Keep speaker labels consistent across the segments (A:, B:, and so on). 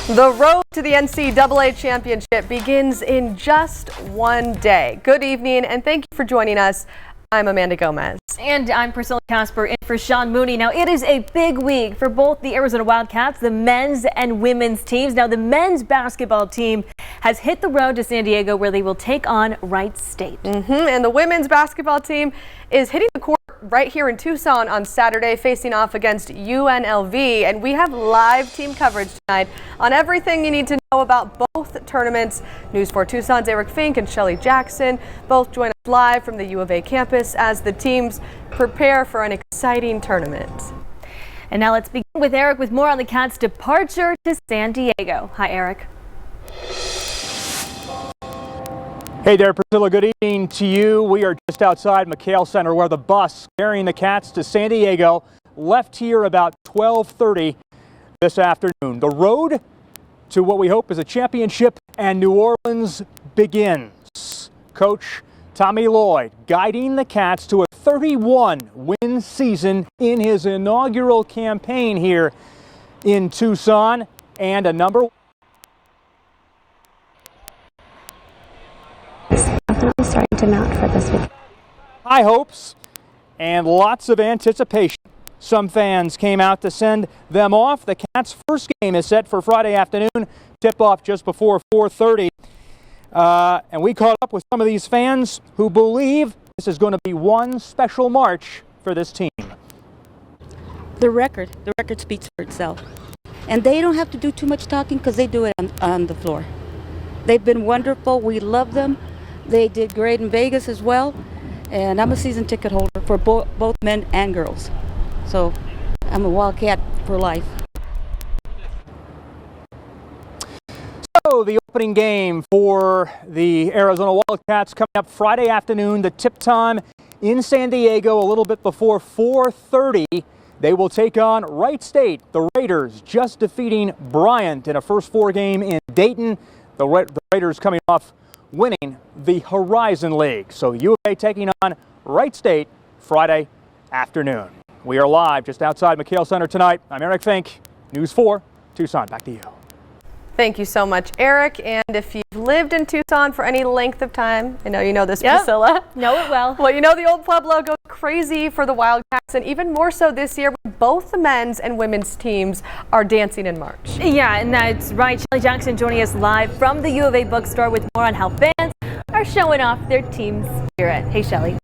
A: The road to the NCAA championship begins in just one day. Good evening and thank you for joining us. I'm Amanda Gomez.
B: And I'm Priscilla Casper in for Sean Mooney. Now, it is a big week for both the Arizona Wildcats, the men's and women's teams. Now, the men's basketball team has hit the road to San Diego where they will take on Wright State.
A: And the women's basketball team is hitting the court right here in Tucson on Saturday, facing off against UNLV. And we have live team coverage tonight on everything you need to know about both tournaments. News 4 Tucson's Eric Fink and Shelly Jackson both join us live from the U of A campus as the teams prepare for an exciting tournament.
B: And now let's begin with Eric with more on the Cats' departure to San Diego. Hi, Eric.
C: Hey there, Priscilla. Good evening to you. We are just outside McHale Center where the bus carrying the Cats to San Diego left here about 12:30 this afternoon. The road to what we hope is a championship and New Orleans begins. Coach Tommy Lloyd guiding the Cats to a 31-win season in his inaugural campaign here in Tucson and a number
D: definitely starting to mount for this week.
C: High hopes and lots of anticipation. Some fans came out to send them off. The Cats' first game is set for Friday afternoon, tip-off just before 4:30. And we caught up with some of these fans who believe this is going to be one special march for this team.
E: The record speaks for itself. And they don't have to do too much talking because they do it on the floor. They've been wonderful. We love them. They did great in Vegas as well. And I'm a season ticket holder for both men and girls. So I'm a Wildcat for life.
C: So the opening game for the Arizona Wildcats coming up Friday afternoon. The tip time in San Diego a little bit before 4:30. They will take on Wright State. The Raiders just defeating Bryant in a first four game in Dayton. The Raiders coming off winning the Horizon League. So U of A taking on Wright State Friday afternoon. We are live just outside McHale Center tonight. I'm Eric Fink, News 4 Tucson. Back to you.
A: Thank you so much, Eric. And if you've lived in Tucson for any length of time, I know you know this, Priscilla.
B: Know it well.
A: Well, you know the old Pueblo goes crazy for the Wildcats, and even more so this year when both the men's and women's teams are dancing in March.
B: Yeah, and that's right. Shelly Jackson joining us live from the U of A bookstore with more on how fans are showing off their team's spirit. Hey, Shelly.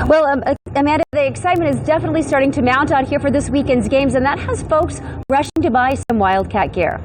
D: Well, Amanda, the excitement is definitely starting to mount out here for this weekend's games, and that has folks rushing to buy some Wildcat gear.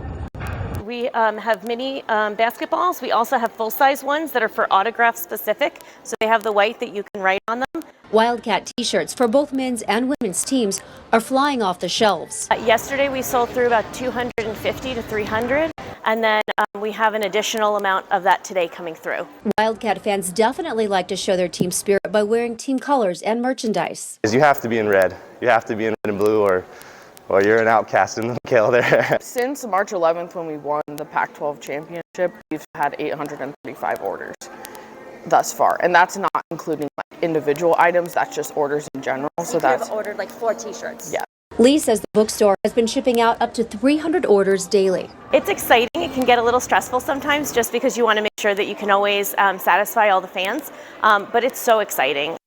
F: We have mini basketballs. We also have full-size ones that are for autograph specific. So they have the white that you can write on them.
G: Wildcat t-shirts for both men's and women's teams are flying off the shelves.
F: Yesterday we sold through about 250 to 300. And then we have an additional amount of that today coming through.
G: Wildcat fans definitely like to show their team spirit by wearing team colors and merchandise.
H: You have to be in red. You have to be in red and blue or you're an outcast in the kill there.
I: Since March 11th when we won the Pac-12 championship, we've had 835 orders thus far. And that's not including like individual items, that's just orders in general. So that's
G: ordered like 4 t-shirts.
I: Yeah.
G: Lee says the bookstore has been shipping out up to 300 orders daily.
F: It's exciting. It can get a little stressful sometimes just because you want to make sure that you can always satisfy all the fans. But it's so exciting.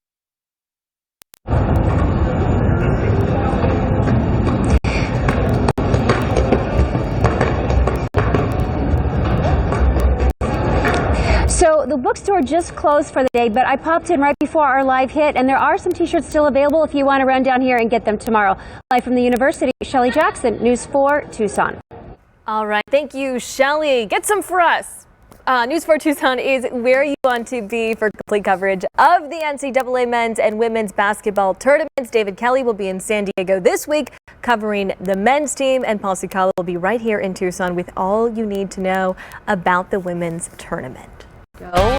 D: So the bookstore just closed for the day, but I popped in right before our live hit, and there are some t-shirts still available if you want to run down here and get them tomorrow. Live from the university, Shelly Jackson, News 4 Tucson.
B: All right. Thank you, Shelly. Get some for us. News 4 Tucson is where you want to be for complete coverage of the NCAA men's and women's basketball tournaments. David Kelly will be in San Diego this week covering the men's team, and Paul Cicala will be right here in Tucson with all you need to know about the women's tournament. Go